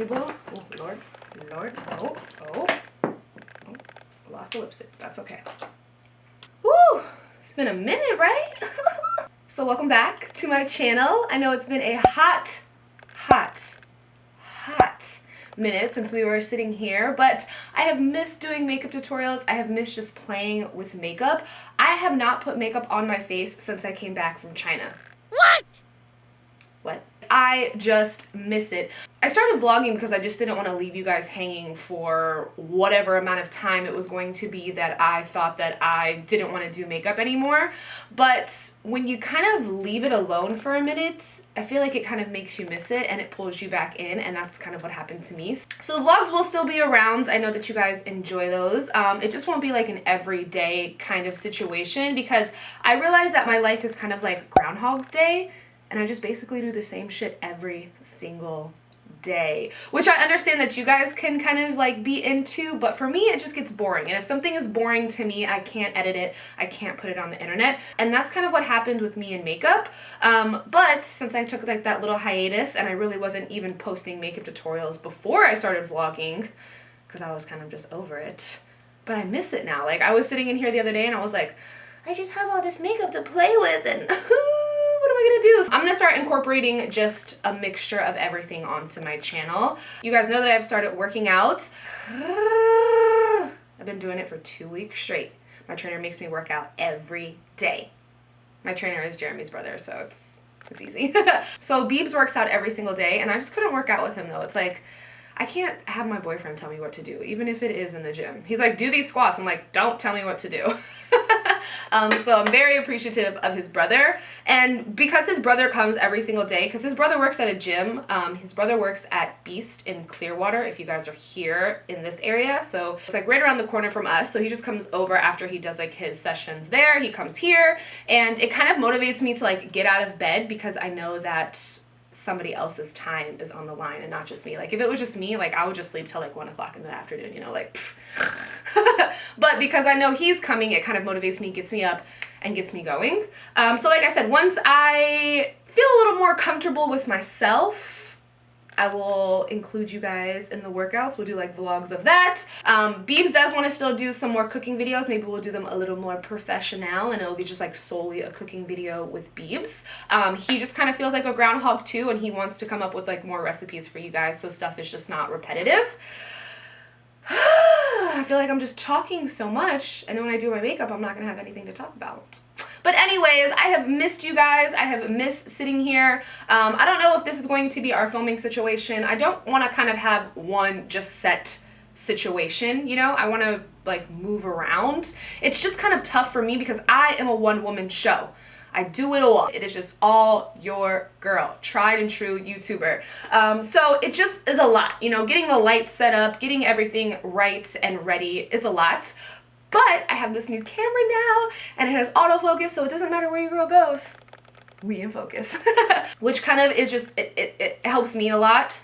table. Oh, Lord. Lord. Oh. Lost the lipstick. That's okay. Woo! It's been a minute, right? So welcome back to my channel. I know it's been a hot minute since we were sitting here, but I have missed doing makeup tutorials. I have missed just playing with makeup. I have not put makeup on my face since I came back from China. What? I just miss it. I started vlogging because I just didn't want to leave you guys hanging for whatever amount of time it was going to be that I thought that I didn't want to do makeup anymore. But when you kind of leave it alone for a minute, I feel like it kind of makes you miss it and it pulls you back in, and that's kind of what happened to me. So the vlogs will still be around. I know that you guys enjoy those. It just won't be like an everyday kind of situation because I realize that my life is kind of like Groundhog's Day. And I just basically do the same shit every single day, which I understand that you guys can kind of like be into, but for me it just gets boring. And if something is boring to me, I can't edit it, I can't put it on the internet. And that's kind of what happened with me in makeup. But since I took like that little hiatus and I really wasn't even posting makeup tutorials before I started vlogging, because I was kind of just over it, but I miss it now. Like I was sitting in here the other day and I was like, I just have all this makeup to play with and what am I gonna do? I'm gonna start incorporating just a mixture of everything onto my channel. You guys know that I've started working out. I've been doing it for 2 weeks straight. My trainer makes me work out every day. My trainer is Jeremy's brother, so it's easy. So Beebs works out every single day, and I just couldn't work out with him though. It's like, I can't have my boyfriend tell me what to do, even if it is in the gym. He's like, do these squats. I'm like, don't tell me what to do. So I'm very appreciative of his brother. And because his brother comes every single day, because his brother works at a gym, his brother works at Beast in Clearwater, if you guys are here in this area. So it's like right around the corner from us. So he just comes over after he does like his sessions there. He comes here, and it kind of motivates me to like get out of bed because I know that somebody else's time is on the line and not just me. Like if it was just me, like I would just sleep till like 1 o'clock in the afternoon, you know, like but because I know he's coming, it kind of motivates me, gets me up and gets me going. So like I said, once I feel a little more comfortable with myself, I will include you guys in the workouts. We'll do like vlogs of that. Beebs does want to still do some more cooking videos. Maybe we'll do them a little more professional and it'll be just like solely a cooking video with Beebs. He just kind of feels like a groundhog too, and he wants to come up with like more recipes for you guys so stuff is just not repetitive. I feel like I'm just talking so much, and then when I do my makeup, I'm not going to have anything to talk about. But anyways, I have missed you guys. I have missed sitting here. I don't know if this is going to be our filming situation. I don't want to kind of have one just set situation, you know? I want to like move around. It's just kind of tough for me because I am a one-woman show. I do it all. It is just all your girl, tried and true YouTuber. So it just is a lot, you know, getting the lights set up, getting everything right and ready is a lot. But I have this new camera now and it has autofocus, so it doesn't matter where your girl goes. We in focus. Which kind of is just, it helps me a lot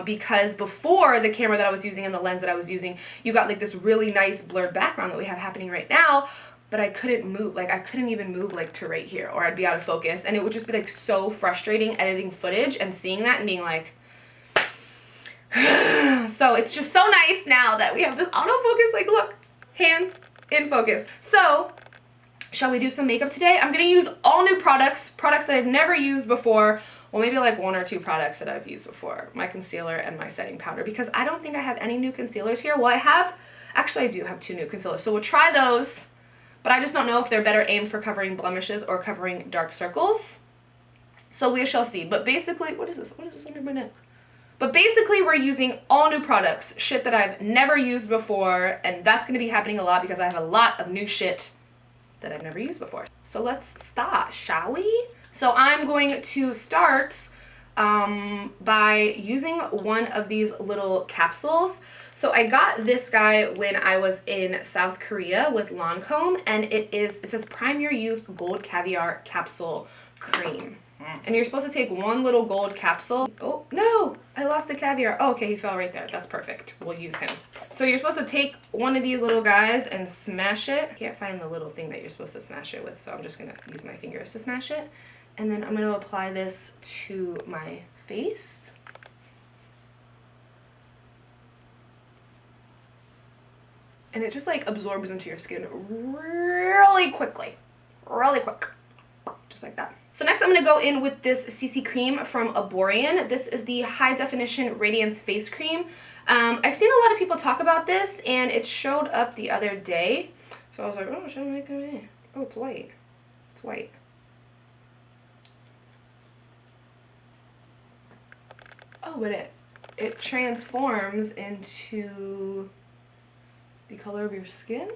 because before the camera that I was using and the lens that I was using, you got like this really nice blurred background that we have happening right now. But I couldn't move, like I couldn't even move like to right here or I'd be out of focus, and it would just be like so frustrating editing footage and seeing that and being like so it's just so nice now that we have this autofocus, like look, hands in focus. So shall we do some makeup today? I'm gonna use all new products that I've never used before. Well, maybe like 1 or 2 products that I've used before, my concealer and my setting powder, because I don't think I have any new concealers here. Well, actually I do have 2 new concealers, so we'll try those. But I just don't know if they're better aimed for covering blemishes or covering dark circles. So we shall see. But basically, what is this? What is this under my neck? But basically, we're using all new products, shit that I've never used before, and that's going to be happening a lot because I have a lot of new shit that I've never used before. So let's start, shall we? So I'm going to start by using one of these little capsules. So I got this guy when I was in South Korea with Lancome, and it says Prime Your Youth Gold Caviar Capsule Cream. And you're supposed to take 1 little gold capsule. Oh, no, I lost a Caviar. Oh, okay, he fell right there. That's perfect. We'll use him. So you're supposed to take one of these little guys and smash it. I can't find the little thing that you're supposed to smash it with, so I'm just gonna use my fingers to smash it. And then I'm gonna apply this to my face. and it just like absorbs into your skin really quickly. Really quick. Just like that. So next I'm going to go in with this CC cream from Erborian. This is the High Definition Radiance Face Cream. I've seen a lot of people talk about this, and it showed up the other day. So I was like, oh, should I make it? Oh, it's white. It's white. Oh, but it transforms into the color of your skin.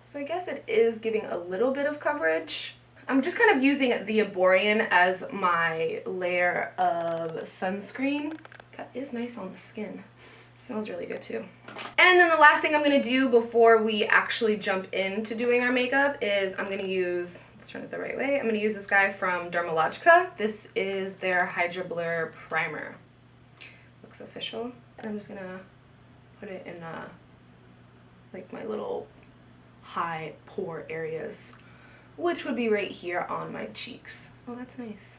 So I guess it is giving a little bit of coverage. I'm just kind of using the Erborian as my layer of sunscreen. That is nice on the skin. Smells really good too. And then the last thing I'm going to do before we actually jump into doing our makeup is I'm going to use, let's turn it the right way, I'm going to use this guy from Dermalogica. This is their Hydrablur primer. Looks official. And I'm just going to put it in like my little high pore areas, which would be right here on my cheeks. Oh, that's nice.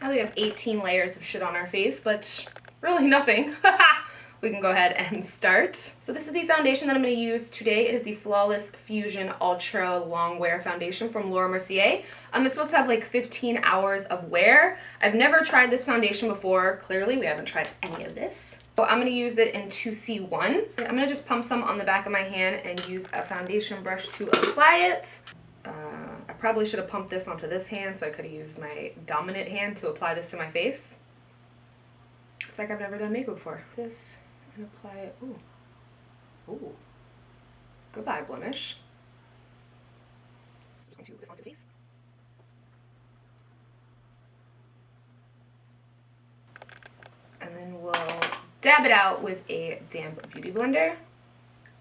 Now that we have 18 layers of shit on our face, but really nothing, we can go ahead and start. So this is the foundation that I'm going to use today. It is the Flawless Fusion Ultra Longwear Foundation from Mercier. It's supposed to have like 15 hours of wear. I've never tried this foundation before. Clearly, we haven't tried any of this. So I'm going to use it in 2C1. I'm going to just pump some on the back of my hand and use a foundation brush to apply it. I probably should have pumped this onto this hand, so I could have used my dominant hand to apply this to my face. It's like I've never done makeup before. This, and apply it. Ooh. Ooh. Goodbye, blemish. Just going to this onto the face. And then we'll dab it out with a damp beauty blender.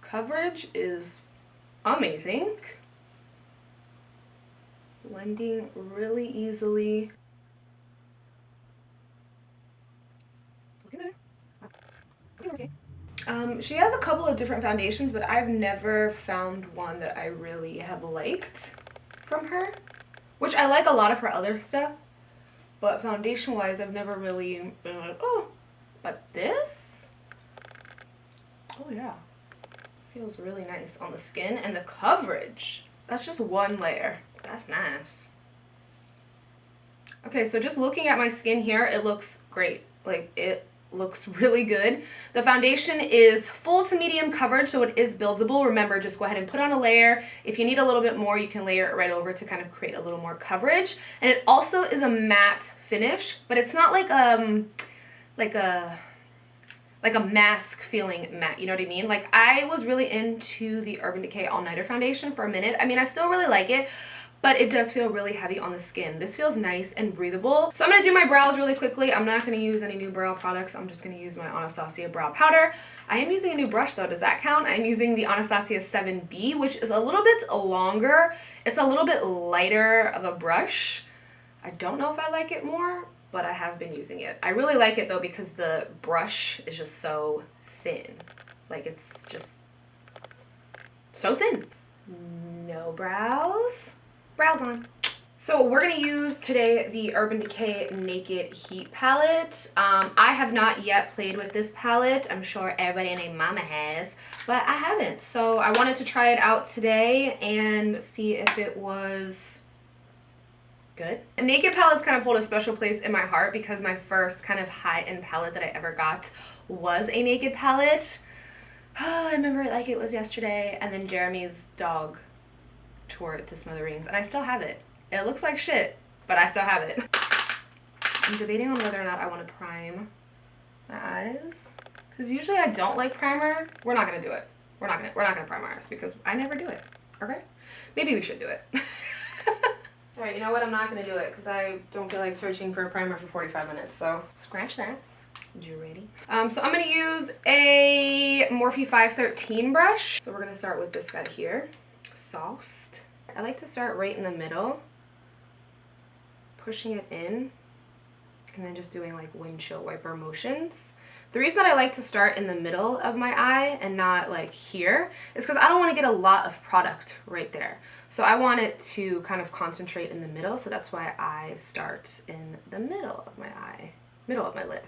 Coverage is amazing. Blending really easily. She has a couple of different foundations, but I've never found one that I really have liked from her, which I like a lot of her other stuff, but foundation wise I've never really been like, oh, but this, oh yeah, feels really nice on the skin. And the coverage, that's just one layer. That's nice. Okay, so just looking at my skin here, it looks great. Like, it looks really good. The foundation is full to medium coverage, so it is buildable. Remember, just go ahead and put on a layer. If you need a little bit more, you can layer it right over to kind of create a little more coverage. And it also is a matte finish, but it's not like a mask feeling matte, you know what I mean? Like, I was really into the Urban Decay All Nighter foundation for a minute. I mean, I still really like it, but it does feel really heavy on the skin. This feels nice and breathable. So I'm going to do my brows really quickly. I'm not going to use any new brow products. I'm just going to use my Anastasia brow powder. I am using a new brush though. Does that count? I'm using the Anastasia 7B, which is a little bit longer. It's a little bit lighter of a brush. I don't know if I like it more, but I have been using it. I really like it though because the brush is just so thin. Like, it's just so thin. No brows. Brows on. So we're going to use today the Urban Decay Naked Heat palette. I have not yet played with this palette. I'm sure everybody and their mama has, but I haven't. So I wanted to try it out today and see if it was good. A Naked palettes kind of hold a special place in my heart because my first kind of high-end palette that I ever got was a Naked palette. Oh, I remember it like it was yesterday, and then Jeremy's dog tore it to smithereens, and I still have it. It looks like shit, but I still have it. I'm debating on whether or not I want to prime my eyes, because usually I don't like primer. We're not gonna do it. We're not gonna prime our eyes because I never do it. Okay? Maybe we should do it. All right, you know what? I'm not gonna do it because I don't feel like searching for a primer for 45 minutes. So scratch that. You ready? So I'm gonna use a Morphe 513 brush. So we're gonna start with this guy here. Sauced. I like to start right in the middle, pushing it in, and then just doing like windshield wiper motions. The reason that I like to start in the middle of my eye and not like here is because I don't want to get a lot of product right there. So I want it to kind of concentrate in the middle, so that's why I start in the middle of my eye, middle of my lid.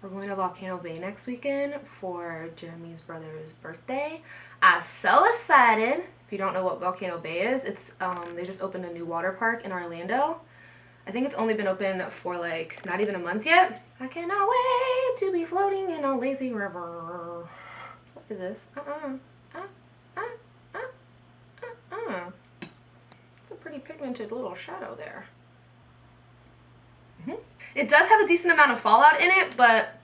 We're going to Volcano Bay next weekend for Jeremy's brother's birthday. I'm so excited. If you don't know what Volcano Bay is, it's they just opened a new water park in Orlando. I think it's only been open for like not even a month yet. I cannot wait to be floating in a lazy river. What is this? It's a pretty pigmented little shadow there. It does have a decent amount of fallout in it, but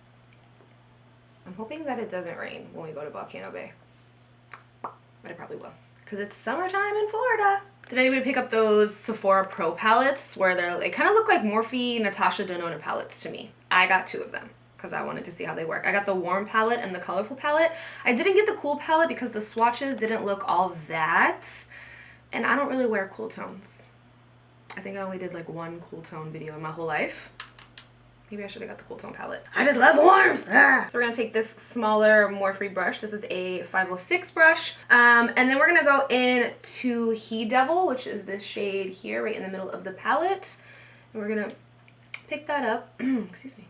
I'm hoping that it doesn't rain when we go to Volcano Bay. But it probably will, because it's summertime in Florida. Did anybody pick up those Sephora Pro palettes where they kind of look like Morphe Natasha Denona palettes to me? I got 2 of them because I wanted to see how they work. I got the warm palette and the colorful palette. I didn't get the cool palette because the swatches didn't look all that. And I don't really wear cool tones. I think I only did like 1 cool tone video in my whole life. Maybe I should have got the cool tone palette. I just love warms! Ah. So we're gonna take this smaller Morphe brush. This is a 506 brush. And then we're gonna go into He Devil, which is this shade here, right in the middle of the palette. And we're gonna pick that up. Excuse me.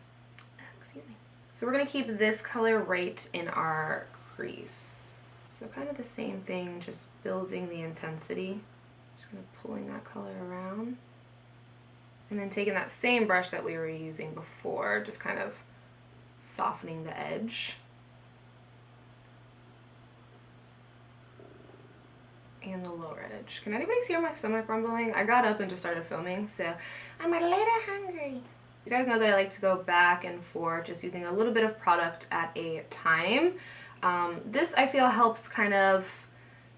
So we're gonna keep this color right in our crease. So kind of the same thing, just building the intensity. Just kind of pulling that color around. And then taking that same brush that we were using before, just kind of softening the edge. And the lower edge. Can anybody hear my stomach rumbling? I got up and just started filming, so I'm a little hungry. You guys know that I like to go back and forth, just using a little bit of product at a time. This I feel helps kind of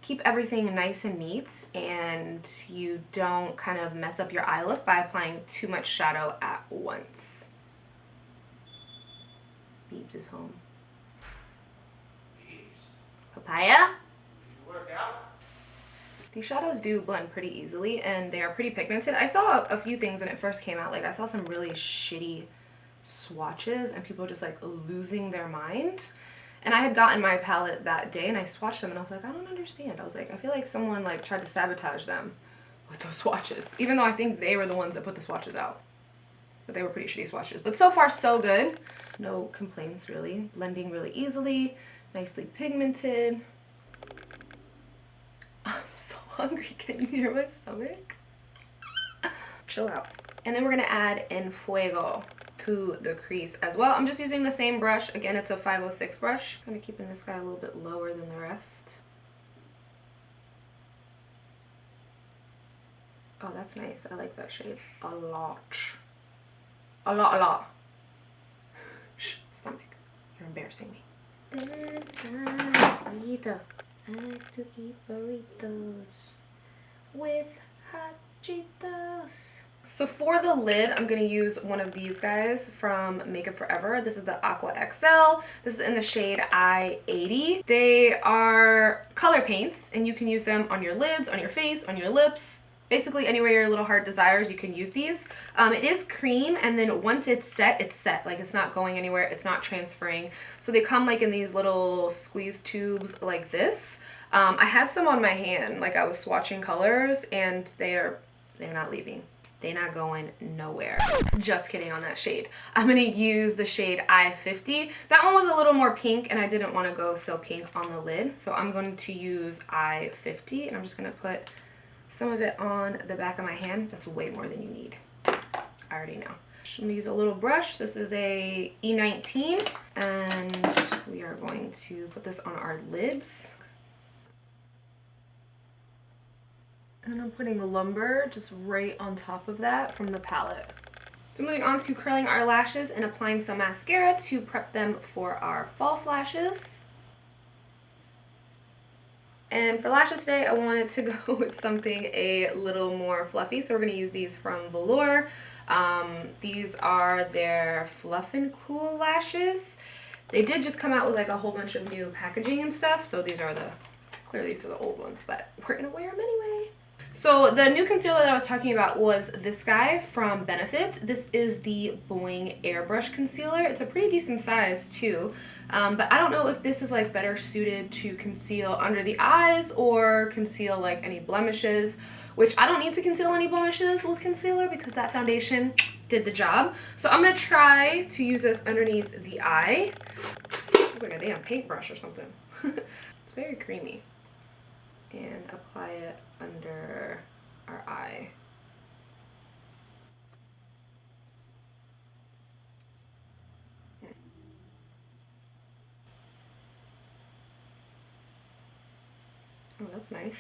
keep everything nice and neat, and you don't kind of mess up your eye look by applying too much shadow at once. Beebs is home. Papaya? Work out? These shadows do blend pretty easily, and they are pretty pigmented. I saw a few things when it first came out. Like I saw some really shitty swatches and people just like losing their mind. And I had gotten my palette that day and I swatched them and I was like, I don't understand. I was like, I feel like someone like tried to sabotage them with those swatches. Even though I think they were the ones that put the swatches out. But they were pretty shitty swatches. But so far so good. No complaints really. Blending really easily. Nicely pigmented. I'm so hungry. Can you hear my stomach? Chill out. And then we're gonna add En Fuego to the crease as well. I'm just using the same brush. Again, it's a 506 brush. Kind of keeping this guy a little bit lower than the rest. Oh, that's nice. I like that shade a lot. A lot. Shh, stomach. You're embarrassing me. Despacito. I like to eat burritos with hot Cheetos. So for the lid, I'm going to use one of these guys from Makeup Forever. This is the Aqua XL. This is in the shade I-80. They are color paints, and you can use them on your lids, on your face, on your lips. Basically anywhere your little heart desires, you can use these. It is cream, and then once it's set, it's set. Like it's not going anywhere, it's not transferring. So they come like in these little squeeze tubes like this. I had some on my hand, like I was swatching colors, and they're not leaving. They're not going nowhere. Just kidding on that shade. I'm gonna use the shade I-50. That one was a little more pink and I didn't wanna go so pink on the lid. So I'm going to use I-50 and I'm just gonna put some of it on the back of my hand. That's way more than you need. I already know. I'm gonna use a little brush. This is a E19 and we are going to put this on our lids. And I'm putting Lumber just right on top of that from the palette. So moving on to curling our lashes and applying some mascara to prep them for our false lashes. And for lashes today, I wanted to go with something a little more fluffy. So we're going to use these from Velour. These are their Fluff and Cool lashes. They did just come out with like a whole bunch of new packaging and stuff. So these are clearly these are the old ones, but we're going to wear them anyway. So the new concealer that I was talking about was this guy from Benefit. This is the Bling Airbrush Concealer. It's a pretty decent size too, but I don't know if this is like better suited to conceal under the eyes or conceal like any blemishes, which I don't need to conceal any blemishes with concealer because that foundation did the job. So I'm gonna try to use this underneath the eye. This looks like a damn paintbrush or something. It's very creamy. And apply it under our eye. Oh, that's nice.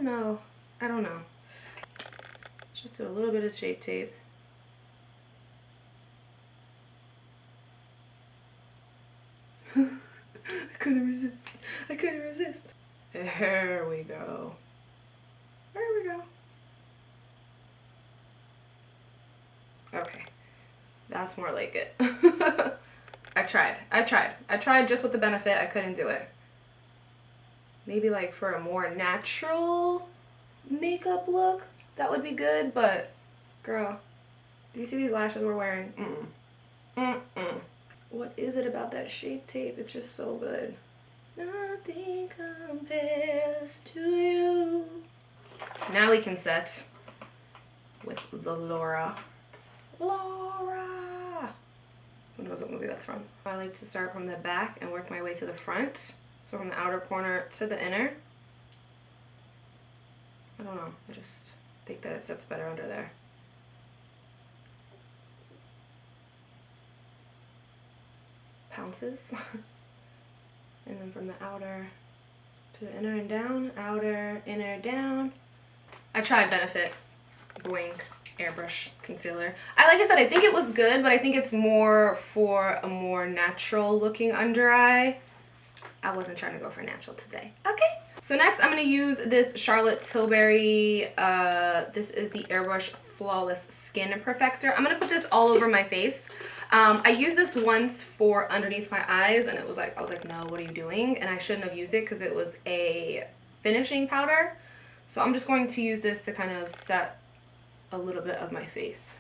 No. I don't know. Just do a little bit of Shape Tape. I couldn't resist. I couldn't resist. There we go. There we go. Okay. That's more like it. I tried just with the benefit. I couldn't do it. Maybe like for a more natural makeup look, that would be good, but girl, do you see these lashes we're wearing? What is it about that Shape Tape? It's just so good. Nothing compares to you. Now we can set with the Laura. Who knows what movie that's from? I like to start from the back and work my way to the front. So from the outer corner to the inner. I don't know. I just think that it sits better under there. Pounces. And then from the outer to the inner and down. Outer, inner, down. I tried Benefit Boing Airbrush Concealer. Like I said, I think it was good, but I think it's more for a more natural looking under eye. I wasn't trying to go for natural today. Okay. So next I'm going to use this Charlotte Tilbury. This is the Airbrush Flawless Skin Perfector. I'm going to put this all over my face. I used this once for underneath my eyes and I was like, no, what are you doing? And I shouldn't have used it because it was a finishing powder. So I'm just going to use this to kind of set a little bit of my face.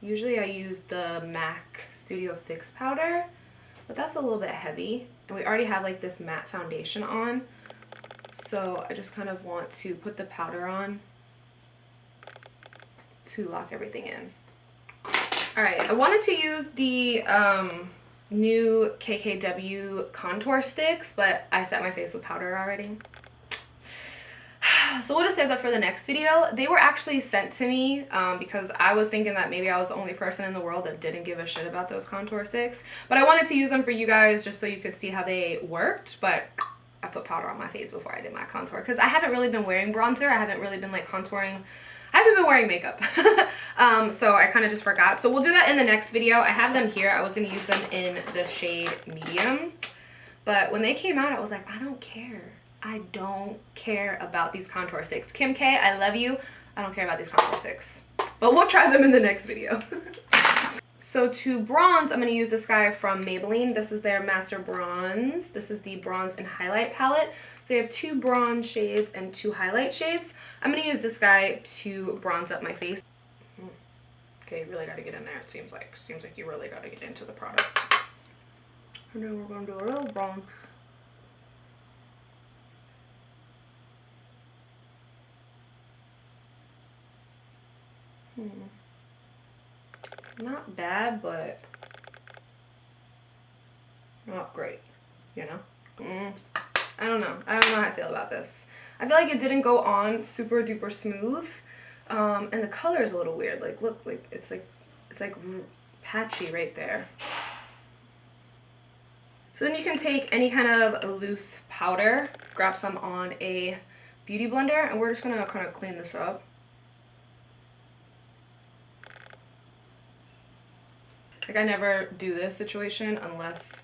Usually I use the MAC Studio Fix powder, but that's a little bit heavy. And we already have like this matte foundation on. So I just kind of want to put the powder on to lock everything in. Alright, I wanted to use the new KKW contour sticks, but I set my face with powder already. So we'll just save that for the next video. They were actually sent to me because I was thinking that maybe I was the only person in the world that didn't give a shit about those contour sticks. But I wanted to use them for you guys just so you could see how they worked. But I put powder on my face before I did my contour because I haven't really been wearing bronzer. I haven't really been like contouring. I haven't been wearing makeup. So I kind of just forgot. So we'll do that in the next video. I have them here. I was going to use them in the shade medium. But when they came out, I was like, I don't care. I don't care about these contour sticks. Kim K, I love you. I don't care about these contour sticks. But we'll try them in the next video. So to bronze, I'm going to use this guy from Maybelline. This is their Master Bronze. This is the Bronze and Highlight palette. So you have 2 bronze shades and 2 highlight shades. I'm going to use this guy to bronze up my face. Okay, you really got to get in there, it seems like. Seems like you really got to get into the product. And then we're going to do a little bronze. Not bad, but not great, you know? I don't know. I don't know how I feel about this. I feel like it didn't go on super duper smooth, and the color is a little weird. Like, look, like it's like patchy right there. So then you can take any kind of loose powder, grab some on a beauty blender, and we're just gonna kind of clean this up. Like, I never do this situation unless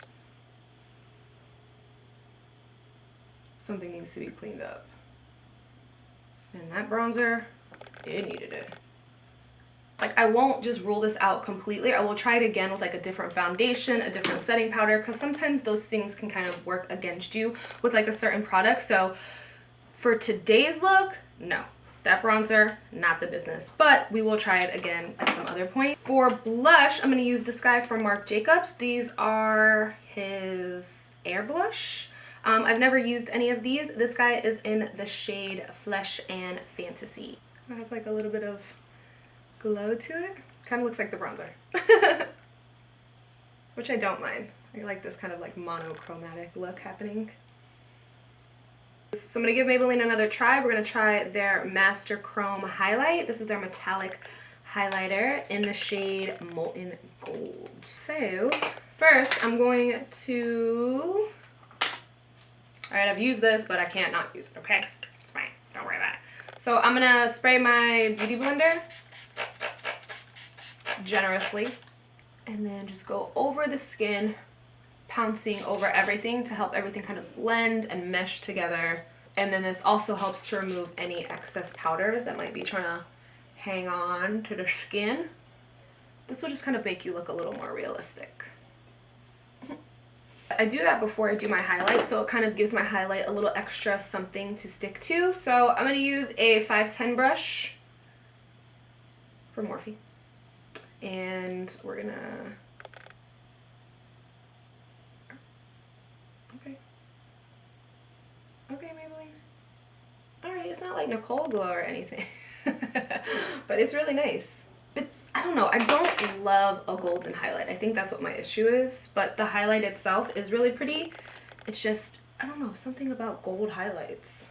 something needs to be cleaned up. And that bronzer, it needed it. Like, I won't just rule this out completely. I will try it again with like a different foundation, a different setting powder, because sometimes those things can kind of work against you with like a certain product. So for today's look, no. That bronzer, not the business, but we will try it again at some other point. For blush, I'm going to use this guy from Marc Jacobs. These are his Airbrush. I've never used any of these. This guy is in the shade Flesh and Fantasy. It has like a little bit of glow to it. Kind of looks like the bronzer. Which I don't mind. I like this kind of like monochromatic look happening. So I'm going to give Maybelline another try. We're going to try their Master Chrome highlight. This is their metallic highlighter in the shade Molten Gold. So first I'm going to... Alright, I've used this, but I can't not use it, okay? It's fine. Don't worry about it. So I'm going to spray my Beauty Blender generously and then just go over the skin, pouncing over everything to help everything kind of blend and mesh together. And then this also helps to remove any excess powders that might be trying to hang on to the skin. This will just kind of make you look a little more realistic. I do that before I do my highlight, so it kind of gives my highlight a little extra something to stick to. So I'm going to use a 510 brush for Morphe. And we're going to... Okay, Maybelline. Alright, it's not like Nicole glow or anything. But it's really nice. It's, I don't know, I don't love a golden highlight. I think that's what my issue is. But the highlight itself is really pretty. It's just, I don't know, something about gold highlights.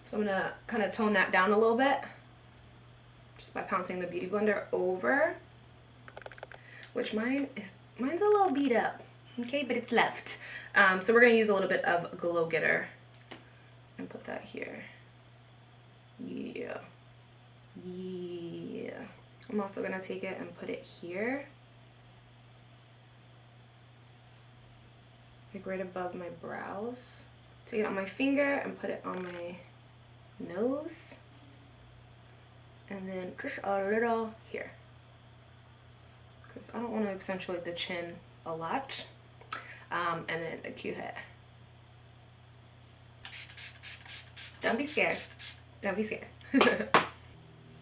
So I'm going to kind of tone that down a little bit. Just by pouncing the Beauty Blender over. Which mine's a little beat up. Okay, but it's left. So we're going to use a little bit of Glow Getter and put that here. Yeah. Yeah. I'm also going to take it and put it here. Like right above my brows. Take it on my finger and put it on my nose. And then just a little here. Because I don't want to accentuate the chin a lot. And then a cute head. Don't be scared. Don't be scared.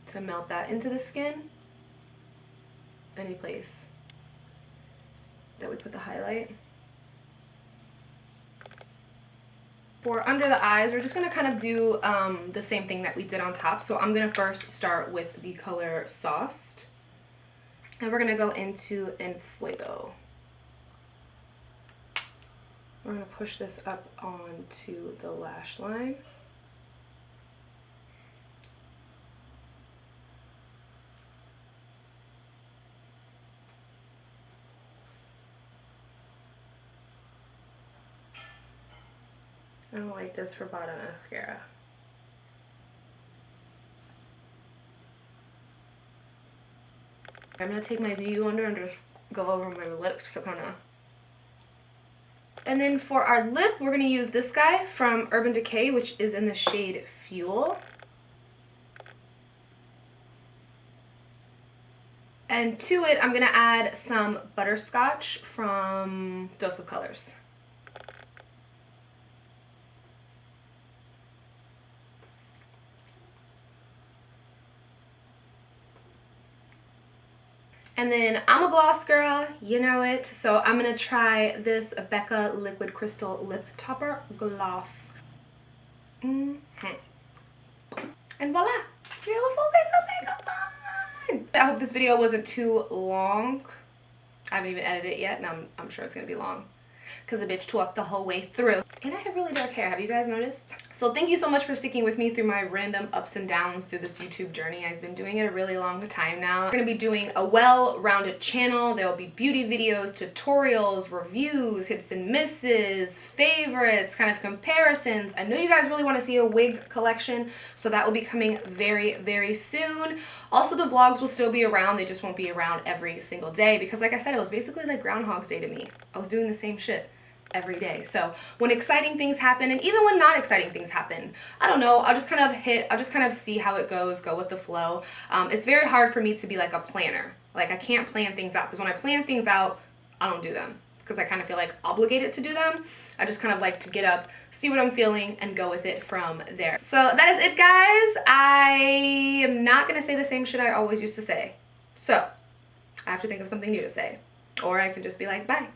To melt that into the skin. Any place that we put the highlight. For under the eyes, we're just going to kind of do the same thing that we did on top. So I'm going to first start with the color Sauced. And we're going to go into En Fuego. We're going to push this up onto the lash line. I don't like this for bottom mascara. I'm going to take my Beauty Blender and just go over my lips to kind of... And then for our lip, we're going to use this guy from Urban Decay, which is in the shade Fuel. And to it, I'm going to add some Butterscotch from Dose of Colors. And then I'm a gloss girl, you know it, so I'm going to try this Becca Liquid Crystal Lip Topper Gloss. And voila! We have a full face of makeup on! I hope this video wasn't too long. I haven't even edited it yet, and I'm sure it's going to be long. Because the bitch talked the whole way through. And I have really dark hair, have you guys noticed? So thank you so much for sticking with me through my random ups and downs through this YouTube journey. I've been doing it a really long time now. I'm going to be doing a well-rounded channel. There will be beauty videos, tutorials, reviews, hits and misses, favorites, kind of comparisons. I know you guys really want to see a wig collection, so that will be coming very, very soon. Also, the vlogs will still be around. They just won't be around every single day because, like I said, it was basically like Groundhog's Day to me. I was doing the same shit every day. So when exciting things happen, and even when not exciting things happen, I don't know, I'll just kind of see how it goes, go with the flow. It's very hard for me to be like a planner. Like I can't plan things out because when I plan things out, I don't do them. because I kind of feel like obligated to do them. I just kind of like to get up, see what I'm feeling, and go with it from there. So that is it, guys. I am not going to say the same shit I always used to say. So I have to think of something new to say. Or I can just be like, bye.